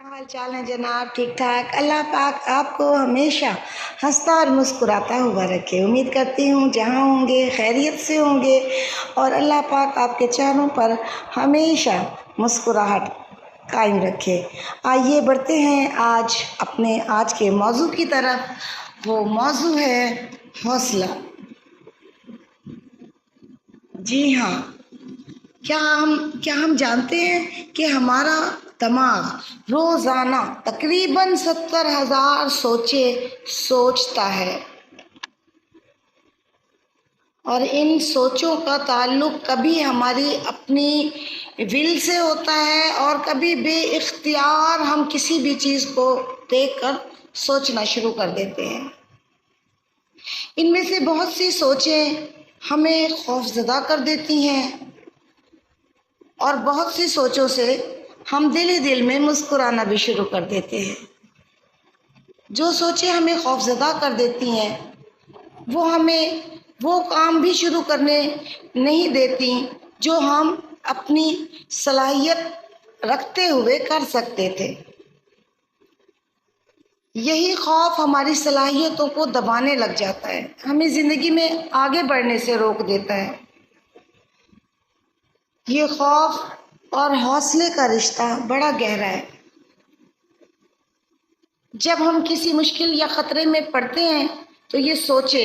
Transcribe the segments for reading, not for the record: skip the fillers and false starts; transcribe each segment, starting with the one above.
کیا حال چال ہے جناب؟ ٹھیک ٹھاک۔ اللہ پاک آپ کو ہمیشہ ہنستا اور مسکراتا ہوا رکھے۔ امید کرتی ہوں جہاں ہوں گے خیریت سے ہوں گے اور اللہ پاک آپ کے چہروں پر ہمیشہ مسکراہٹ قائم رکھے۔ آئیے بڑھتے ہیں آج کے موضوع کی طرف۔ وہ موضوع ہے حوصلہ۔ جی ہاں، کیا ہم جانتے ہیں کہ ہمارا دماغ روزانہ تقریباً 70,000 سوچیں سوچتا ہے، اور ان سوچوں کا تعلق کبھی ہماری اپنی ول سے ہوتا ہے اور کبھی بے اختیار ہم کسی بھی چیز کو دیکھ کر سوچنا شروع کر دیتے ہیں۔ ان میں سے بہت سی سوچیں ہمیں خوفزدہ کر دیتی ہیں اور بہت سی سوچوں سے ہم دل میں مسکرانا بھی شروع کر دیتے ہیں۔ جو سوچیں ہمیں خوفزدہ کر دیتی ہیں وہ ہمیں وہ کام بھی شروع کرنے نہیں دیتی جو ہم اپنی صلاحیت رکھتے ہوئے کر سکتے تھے۔ یہی خوف ہماری صلاحیتوں کو دبانے لگ جاتا ہے، ہمیں زندگی میں آگے بڑھنے سے روک دیتا ہے۔ یہ خوف اور حوصلے کا رشتہ بڑا گہرا ہے۔ جب ہم کسی مشکل یا خطرے میں پڑتے ہیں تو یہ سوچے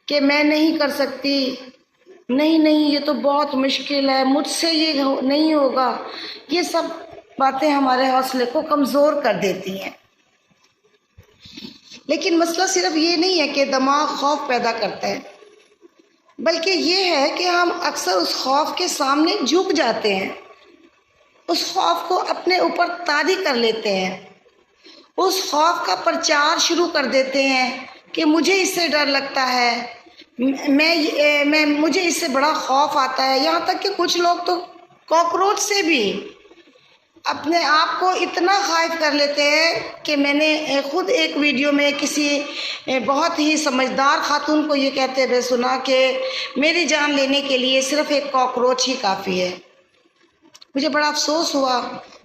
کہ میں نہیں کر سکتی، نہیں یہ تو بہت مشکل ہے، مجھ سے یہ نہیں ہوگا، یہ سب باتیں ہمارے حوصلے کو کمزور کر دیتی ہیں۔ لیکن مسئلہ صرف یہ نہیں ہے کہ دماغ خوف پیدا کرتا ہے، بلکہ یہ ہے کہ ہم اکثر اس خوف کے سامنے جھک جاتے ہیں، اس خوف کو اپنے اوپر طاری کر لیتے ہیں، اس خوف کا پرچار شروع کر دیتے ہیں کہ مجھے اس سے ڈر لگتا ہے، مجھے اس سے بڑا خوف آتا ہے۔ یہاں تک کہ کچھ لوگ تو کاکروچ سے بھی اپنے آپ کو اتنا خائف کر لیتے ہیں کہ میں نے خود ایک ویڈیو میں کسی بہت ہی سمجھدار خاتون کو یہ کہتے ہوئے سنا کہ میری جان لینے کے لیے صرف ایک کاکروچ ہی کافی ہے۔ مجھے بڑا افسوس ہوا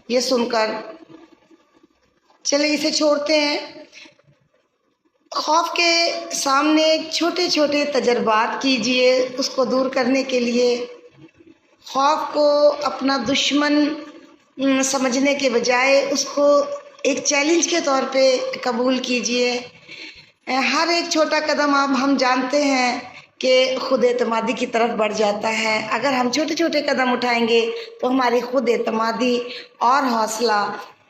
یہ سن کر۔ چلیں اسے چھوڑتے ہیں۔ خوف کے سامنے چھوٹے چھوٹے تجربات کیجئے اس کو دور کرنے کے لیے۔ خوف کو اپنا دشمن سمجھنے کے بجائے اس کو ایک چیلنج کے طور پہ قبول کیجئے۔ ہر ایک چھوٹا قدم ہم جانتے ہیں کہ خود اعتمادی کی طرف بڑھ جاتا ہے۔ اگر ہم چھوٹے چھوٹے قدم اٹھائیں گے تو ہماری خود اعتمادی اور حوصلہ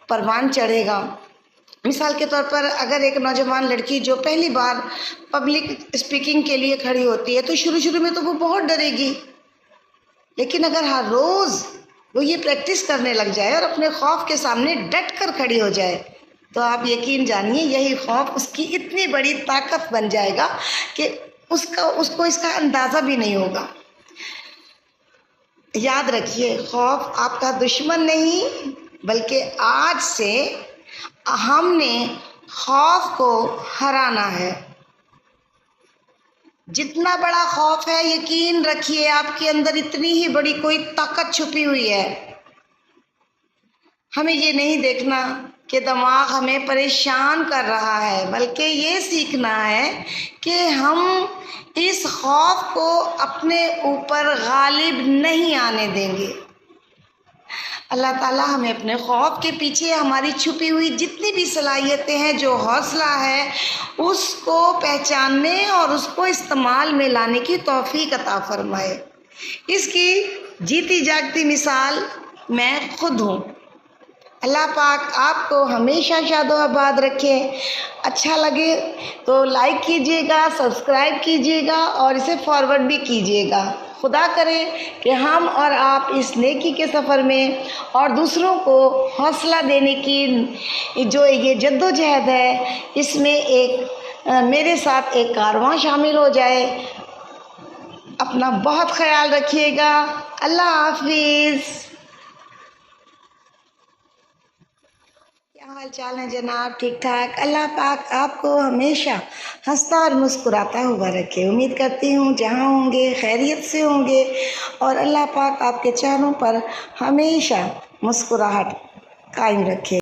پروان چڑھے گا۔ مثال کے طور پر اگر ایک نوجوان لڑکی جو پہلی بار پبلک اسپیکنگ کے لیے کھڑی ہوتی ہے تو شروع میں تو وہ بہت ڈرے گی، لیکن اگر ہر روز وہ یہ پریکٹس کرنے لگ جائے اور اپنے خوف کے سامنے ڈٹ کر کھڑی ہو جائے تو آپ یقین جانیے یہی خوف اس کی اتنی بڑی طاقت بن جائے گا کہ اس کو اس کا اندازہ بھی نہیں ہوگا۔ یاد رکھیے، خوف آپ کا دشمن نہیں، بلکہ آج سے ہم نے خوف کو ہرانا ہے۔ جتنا بڑا خوف ہے یقین رکھیے آپ کے اندر اتنی ہی بڑی کوئی طاقت چھپی ہوئی ہے۔ ہمیں یہ نہیں دیکھنا کہ دماغ ہمیں پریشان کر رہا ہے، بلکہ یہ سیکھنا ہے کہ ہم اس خوف کو اپنے اوپر غالب نہیں آنے دیں گے۔ اللہ تعالیٰ ہمیں اپنے خوف کے پیچھے ہماری چھپی ہوئی جتنی بھی صلاحیتیں ہیں، جو حوصلہ ہے، اس کو پہچاننے اور اس کو استعمال میں لانے کی توفیق عطا فرمائے۔ اس کی جیتی جاگتی مثال میں خود ہوں۔ اللہ پاک آپ کو ہمیشہ شاد و آباد رکھے۔ اچھا لگے تو لائک کیجیے گا، سبسکرائب کیجیے گا اور اسے فارورڈ بھی کیجیے گا۔ خدا کرے کہ ہم اور آپ اس نیکی کے سفر میں اور دوسروں کو حوصلہ دینے کی جو یہ جدوجہد ہے اس میں میرے ساتھ ایک کارواں شامل ہو جائے۔ اپنا بہت خیال رکھیے گا۔ اللہ حافظ۔ کیا حال چال ہے جناب؟ ٹھیک ٹھاک۔ اللہ پاک آپ کو ہمیشہ ہنستا اور مسکراتا ہوا رکھے۔ امید کرتی ہوں جہاں ہوں گے خیریت سے ہوں گے اور اللہ پاک آپ کے چہروں پر ہمیشہ مسکراہٹ قائم رکھے۔